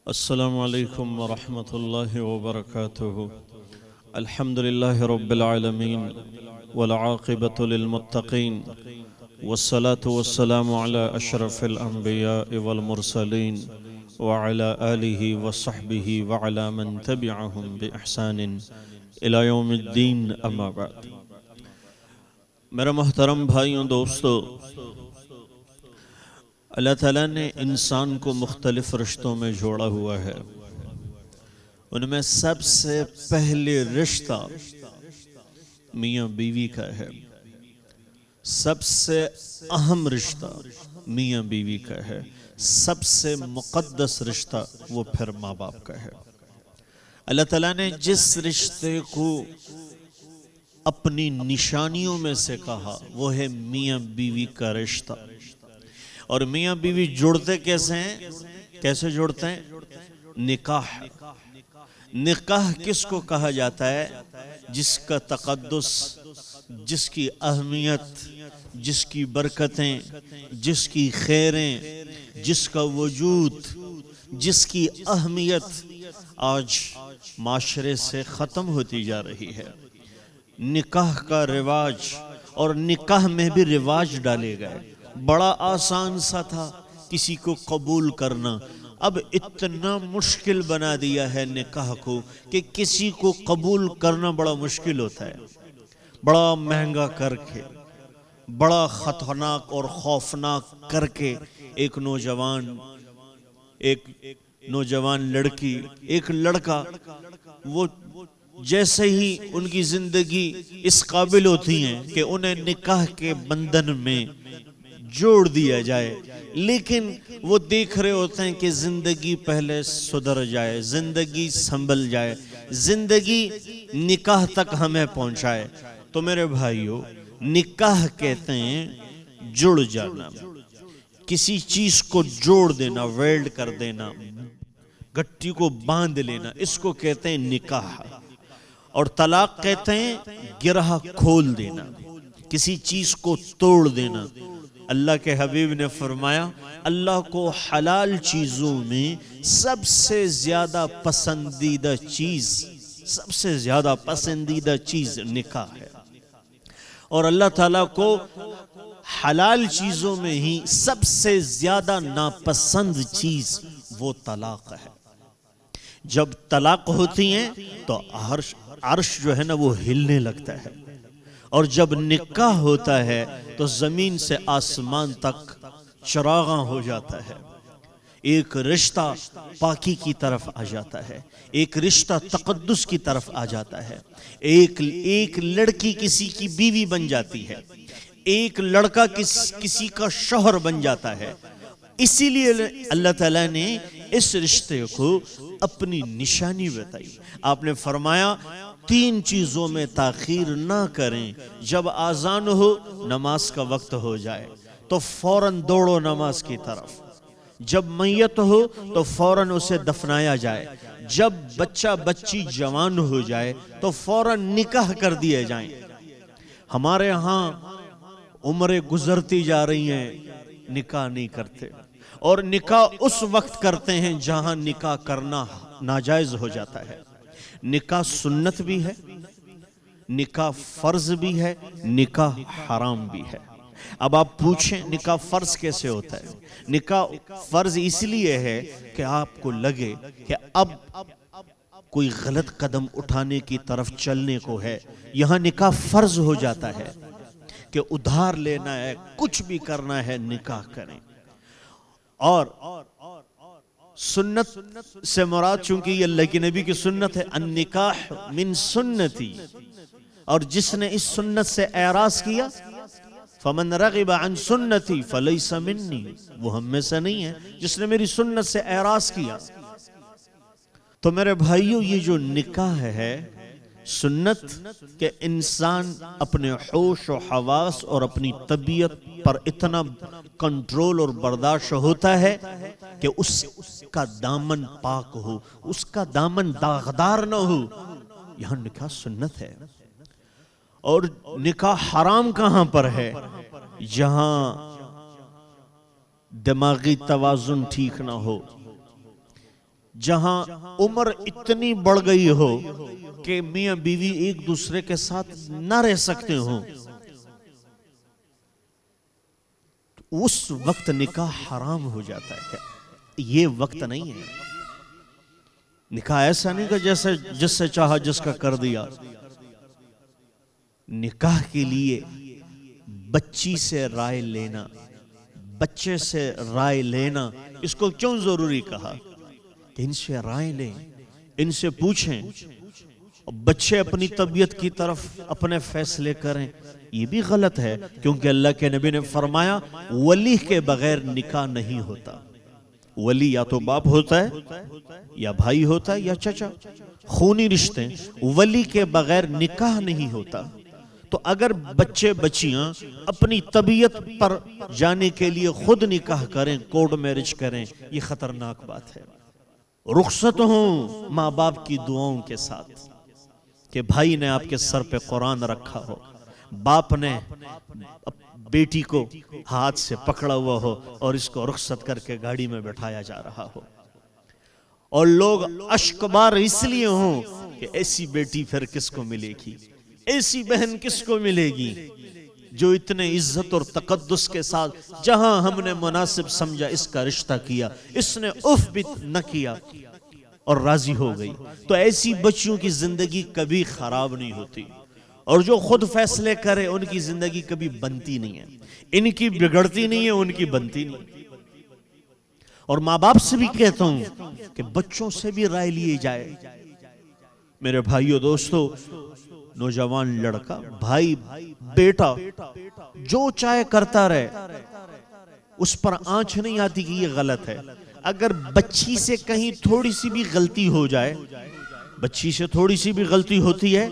السلام علیکم ورحمۃ اللہ وبرکاتہ۔ الحمد للہ رب العالمین والعاقبۃ للمتقین والصلاة والسلام علی اشرف الانبیاء والمرسلین وعلی آلہ وصحبہ وعلی من تبعہم بإحسان الی یوم الدین، اما بعد۔ میرے محترم بھائیوں، دوستو، اللہ تعالیٰ نے انسان کو مختلف رشتوں میں جوڑا ہوا ہے۔ ان میں سب سے پہلے رشتہ میاں بیوی کا ہے، سب سے اہم رشتہ میاں بیوی کا ہے، سب سے مقدس رشتہ وہ پھر ماں باپ کا ہے۔ اللہ تعالیٰ نے جس رشتے کو اپنی نشانیوں میں سے کہا وہ ہے میاں بیوی کا رشتہ۔ اور میاں بیوی جڑتے کیسے ہیں؟ کیسے جڑتے ہیں؟ نکاح۔ نکاح کس کو کہا جاتا ہے؟ جس کا تقدس، جس کی اہمیت، جس کی برکتیں، جس کی خیریں، جس کا وجود، جس کی اہمیت آج معاشرے سے ختم ہوتی جا رہی ہے۔ نکاح کا رواج، اور نکاح میں بھی رواج ڈالے گئے۔ بڑا آسان سا تھا کسی کو قبول کرنا، اب اتنا مشکل بنا دیا ہے نکاح کو کہ کسی کو قبول کرنا بڑا مشکل ہوتا ہے۔ بڑا مہنگا کر کے، بڑا خطرناک اور خوفناک کر کے ایک نوجوان لڑکی، ایک لڑکا، وہ جیسے ہی ان کی زندگی اس قابل ہوتی ہیں کہ انہیں نکاح کے بندھن میں جوڑ دیا جائے، لیکن وہ دیکھ رہے ہوتے ہیں کہ زندگی پہلے سدھر جائے، زندگی سنبھل جائے، زندگی نکاح تک ہمیں پہنچائے۔ تو میرے بھائیو، نکاح کہتے ہیں جڑ جانا، کسی چیز کو جوڑ دینا، ویلڈ کر دینا، گٹی کو باندھ لینا، اس کو کہتے ہیں نکاح۔ اور طلاق کہتے ہیں گرہ کھول دینا، کسی چیز کو توڑ دینا۔ اللہ کے حبیب نے فرمایا، اللہ کو حلال چیزوں میں سب سے زیادہ پسندیدہ چیز نکاح ہے، اور اللہ تعالیٰ کو حلال چیزوں میں ہی سب سے زیادہ ناپسند چیز وہ طلاق ہے۔ جب طلاق ہوتی ہیں تو عرش جو ہے نا وہ ہلنے لگتا ہے، اور جب نکاح ہوتا ہے تو زمین سے آسمان تک چراغاں ہو جاتا ہے۔ ایک رشتہ پاکی کی طرف آ جاتا ہے، ایک رشتہ تقدس کی طرف آ جاتا ہے، ایک لڑکی کسی کی بیوی بن جاتی ہے، ایک لڑکا کسی کا شوہر بن جاتا ہے۔ اسی لیے اللہ تعالیٰ نے اس رشتے کو اپنی نشانی بتائی۔ آپ نے فرمایا 3 چیزوں میں تاخیر نہ کریں۔ جب آذان ہو، نماز کا وقت ہو جائے تو فوراً دوڑو نماز کی طرف۔ جب میت ہو تو فوراً اسے دفنایا جائے۔ جب بچہ بچی جوان ہو جائے تو فوراً نکاح کر دیے جائیں۔ ہمارے ہاں عمریں گزرتی جا رہی ہیں، نکاح نہیں کرتے، اور نکاح اس وقت کرتے ہیں جہاں نکاح کرنا ناجائز ہو جاتا ہے۔ نکاح سنت بھی ہے، نکاح فرض بھی ہے، نکاح حرام بھی ہے۔ اب آپ پوچھیں نکاح فرض کیسے ہوتا ہے؟ نکاح فرض اس لیے ہے کہ آپ کو لگے کہ اب کوئی غلط قدم اٹھانے کی طرف چلنے کو ہے، یہاں نکاح فرض ہو جاتا ہے کہ ادھار لینا ہے، کچھ بھی کرنا ہے، نکاح کریں۔ اور سنت سے مراد چونکہ یہ اللہ کے نبی کی سنت ہے، النکاح من سنتی، اور جس نے اس سنت سے اعراض کیا، فمن رغب عن سنتی فلیس منی، وہ ہم میں سے نہیں ہے جس نے میری سنت سے اعراض کیا۔ تو میرے بھائیوں، یہ جو نکاح ہے سنت کہ انسان اپنے ہوش و حواس اور اپنی طبیعت پر اتنا کنٹرول اور برداشت ہوتا ہے کہ اس کا دامن پاک ہو، اس کا دامن داغدار نہ ہو، یہاں نکاح سنت ہے۔ اور نکاح حرام کہاں پر ہے؟ جہاں دماغی توازن ٹھیک نہ ہو، جہاں عمر اتنی بڑھ گئی ہو کہ میاں بیوی ایک دوسرے کے ساتھ نہ رہ سکتے ہوں، اس وقت نکاح حرام ہو جاتا ہے۔ یہ وقت نہیں ہے۔ نکاح ایسا نہیں کہ جیسے جس سے چاہا جس کا کر دیا۔ نکاح کے لیے بچی سے رائے لینا، بچے سے رائے لینا، اس کو کیوں ضروری کہا کہ ان سے رائے لیں، ان سے پوچھیں، بچے اپنی طبیعت کی طرف اپنے فیصلے کریں۔ یہ بھی غلط ہے، کیونکہ اللہ کے نبی نے فرمایا ولی کے بغیر نکاح نہیں ہوتا۔ ولی یا تو باپ ہوتا ہے یا بھائی ہوتا ہے یا چچا، خونی رشتے، ولی کے بغیر نکاح نہیں ہوتا۔ تو اگر بچے بچیاں اپنی طبیعت پر جانے کے لیے خود نکاح کریں، کورٹ میرج کریں، یہ خطرناک بات ہے۔ رخصت ہوں ماں باپ کی دعاؤں کے ساتھ، کہ بھائی نے آپ کے سر پہ قرآن رکھا ہو، باپ نے بیٹی کو ہاتھ سے پکڑا ہوا ہو اور اس کو رخصت کر کے گاڑی میں بٹھایا جا رہا ہو، اور لوگ اشک بار اس لیے ہوں کہ ایسی بیٹی پھر کس کو ملے گی، ایسی بہن کس کو ملے گی جو اتنے عزت اور تقدس کے ساتھ جہاں ہم نے مناسب سمجھا اس کا رشتہ کیا، اس نے اف بھی نہ کیا اور راضی ہو گئی۔ تو ایسی بچیوں کی زندگی کبھی خراب نہیں ہوتی، اور جو خود فیصلے کرے ان کی زندگی کبھی بنتی نہیں ہے، ان کی بگڑتی نہیں ہے، ان کی بنتی نہیں۔ اور ماں باپ سے بھی کہتا ہوں کہ بچوں سے بھی رائے لیے جائے۔ میرے بھائیو دوستو، نوجوان لڑکا، بھائی، بیٹا جو چاہے کرتا رہے، اس پر آنچ نہیں آتی کہ یہ غلط ہے۔ اگر بچی سے کہیں تھوڑی سی بھی غلطی ہو جائے، بچی سے تھوڑی سی بھی غلطی ہوتی ہے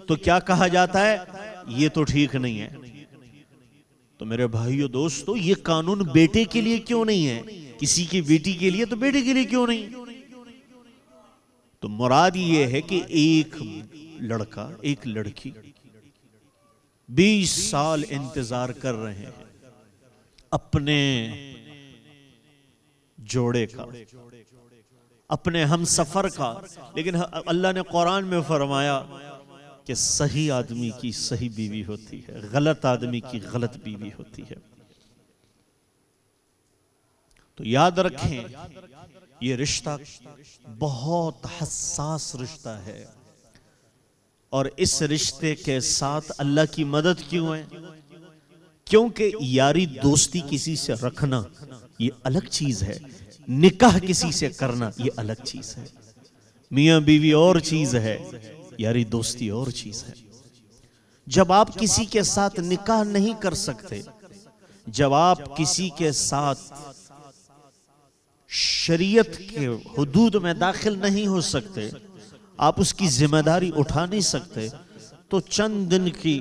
تو کیا کہا جاتا ہے؟ یہ تو ٹھیک نہیں ہے۔ تو میرے بھائیو دوستو، یہ قانون بیٹے کے لیے کیوں نہیں ہے؟ کسی کی بیٹی کے لیے تو بیٹے کے لیے کیوں نہیں؟ تو مراد یہ ہے کہ ایک لڑکا، ایک لڑکی 20 سال انتظار کر رہے ہیں اپنے جوڑے کا، اپنے ہم سفر کا، لیکن اللہ نے قرآن میں فرمایا کہ صحیح آدمی کی صحیح بیوی ہوتی ہے، غلط آدمی کی غلط بیوی ہوتی ہے۔ تو یاد رکھیں، یہ رشتہ بہت حساس رشتہ ہے، اور اس رشتے کے ساتھ اللہ کی مدد کیوں ہے؟ کیونکہ یاری دوستی کسی سے رکھنا یہ الگ چیز ہے، نکاح کسی سے کرنا یہ الگ چیز ہے۔ میاں بیوی اور چیز ہے، یاری دوستی اور چیز ہے۔ جب آپ کسی کے ساتھ نکاح نہیں کر سکتے، جب آپ کسی کے ساتھ شریعت کے حدود میں داخل نہیں ہو سکتے، آپ اس کی ذمہ داری اٹھا نہیں سکتے، تو چند دن کی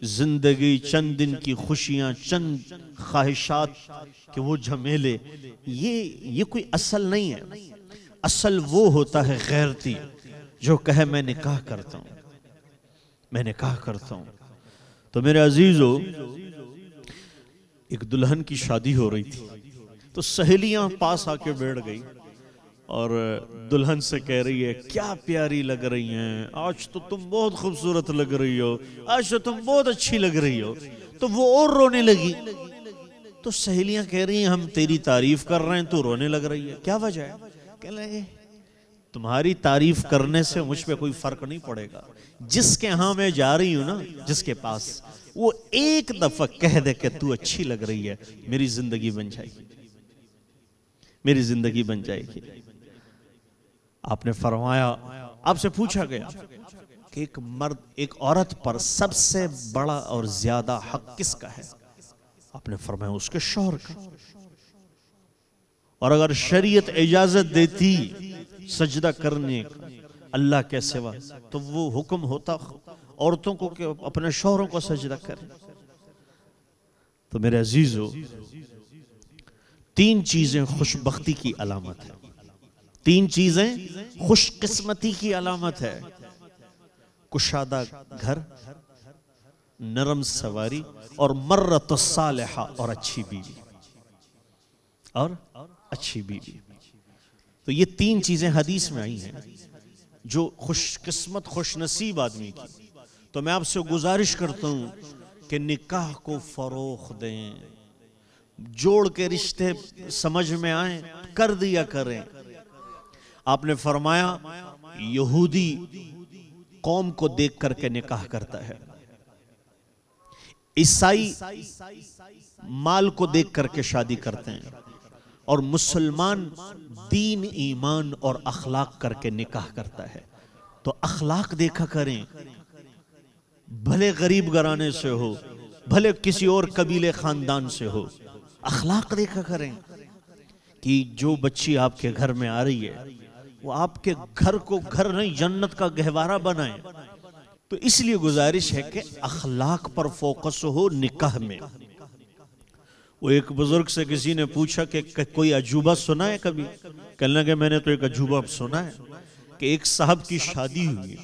زندگی، چند دن کی خوشیاں، چند خواہشات کہ وہ جھمیلے، یہ کوئی اصل نہیں ہے۔ اصل وہ ہوتا ہے غیرتی جو کہے میں نکاح کرتا ہوں، میں نکاح کرتا ہوں۔ تو میرے عزیزو، ایک دلہن کی شادی ہو رہی تھی، تو سہیلیاں پاس آ کے بیٹھ گئی اور دلہن سے کہہ رہی ہے کیا پیاری لگ رہی ہیں، آج تو تم بہت خوبصورت لگ رہی ہو، آج تو تم بہت اچھی لگ رہی ہو۔ تو وہ اور رونے لگی۔ تو سہیلیاں کہہ رہی ہیں ہم تیری تعریف کر رہے ہیں تو رونے لگ رہی ہے، کیا وجہ ہے؟ کہہ لگے تمہاری تعریف کرنے سے مجھ پہ کوئی فرق نہیں پڑے گا، جس کے ہاں میں جا رہی ہوں نا، جس کے پاس، وہ ایک دفعہ کہہ دے کہ تو اچھی لگ رہی ہے، میری زندگی بن جائے گی، میری زندگی بن جائے گی۔ آپ نے فرمایا، آپ سے پوچھا گیا کہ ایک مرد، ایک عورت پر سب سے بڑا اور زیادہ حق کس کا ہے؟ آپ نے فرمایا اس کے شوہر کا۔ اور اگر شریعت اجازت دیتی سجدہ کرنے کا اللہ کے سوا، تو وہ حکم ہوتا عورتوں کو کہ اپنے شوہروں کو سجدہ کریں۔ تو میرے عزیزو، 3 چیزیں خوش بختی کی علامت ہے، 3 چیزیں خوش قسمتی کی علامت ہے: کشادہ گھر، نرم سواری، اور مرت الصالحہ، اور اچھی بیوی، اور اچھی بیوی۔ تو یہ تین چیزیں حدیث میں آئی ہیں جو خوش قسمت خوش نصیب آدمی کی. تو میں آپ سے گزارش کرتا ہوں کہ نکاح کو فروغ دیں، جوڑ کے رشتے سمجھ میں آئیں کر دیا کریں. آپ نے فرمایا یہودی قوم کو دیکھ کر کے نکاح کرتا ہے، عیسائی مال کو دیکھ کر کے شادی کرتے ہیں، اور مسلمان دین ایمان اور اخلاق کر کے نکاح کرتا ہے. تو اخلاق دیکھا کریں، بھلے غریب گھرانے سے ہو، بھلے کسی اور قبیلے خاندان سے ہو، اخلاق دیکھا کریں کہ جو بچی آپ کے گھر میں آ رہی ہے وہ آپ کے گھر کو گھر نہیں جنت کا گہوارہ بنائیں. تو اس لیے گزارش ہے کہ اخلاق پر فوکس ہو نکاح میں. وہ ایک بزرگ سے کسی نے پوچھا کہ کوئی عجوبہ سنا ہے کبھی؟ کہنے لگے میں نے تو ایک عجوبہ سنا ہے کہ ایک صاحب کی شادی ہوئی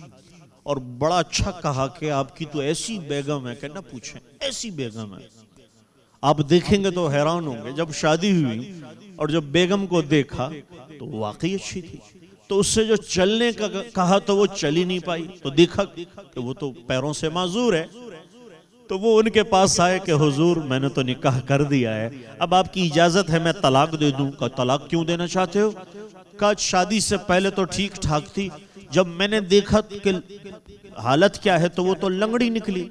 اور بڑا اچھا کہا کہ آپ کی تو ایسی بیگم ہے کہ نہ پوچھیں، ایسی بیگم ہے. آپ دیکھیں گے تو حیران ہوں گے. جب شادی ہوئی اور جب بیگم کو دیکھا تو واقعی اچھی تھی. تو اس سے جو چلنے کا کہا تو وہ چل ہی نہیں پائی. تو دیکھا کہ وہ تو پیروں سے معذور ہے. تو وہ ان کے پاس آئے کہ حضور میں نے تو نکاح کر دیا ہے، اب آپ کی اجازت ہے میں طلاق دے دوں. کہا طلاق کیوں دینا چاہتے ہو؟ کہا شادی سے پہلے تو ٹھیک ٹھاک تھی، جب میں نے دیکھا کہ حالت کیا ہے تو وہ تو لنگڑی نکلی.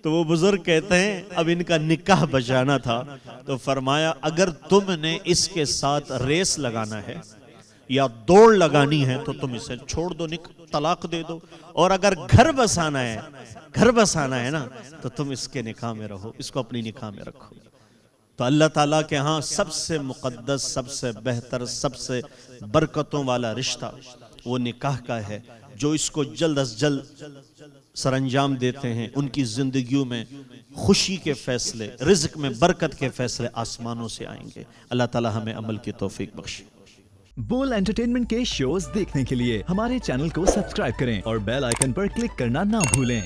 تو وہ بزرگ کہتے ہیں اب ان کا نکاح بچانا تھا تو فرمایا اگر تم نے اس کے ساتھ ریس لگانا ہے یا دوڑ لگانی ہے تو تم اسے چھوڑ دو، طلاق دے دو. اور اگر گھر بسانا ہے نا تو تم اس کے نکاح میں رہو، اس کو اپنی نکاح میں رکھو. تو اللہ تعالیٰ کے ہاں سب سے مقدس، سب سے بہتر، سب سے برکتوں والا رشتہ وہ نکاح کا ہے. جو اس کو جلد از جلد سر انجام دیتے ہیں ان کی زندگیوں میں خوشی کے فیصلے، رزق میں برکت کے فیصلے آسمانوں سے آئیں گے. اللہ تعالیٰ ہمیں عمل کی توفیق بخشے. بول انٹرٹینمنٹ کے شوز دیکھنے کے لیے ہمارے چینل کو سبسکرائب کریں اور بیل آئیکن پر کلک کرنا نہ بھولیں.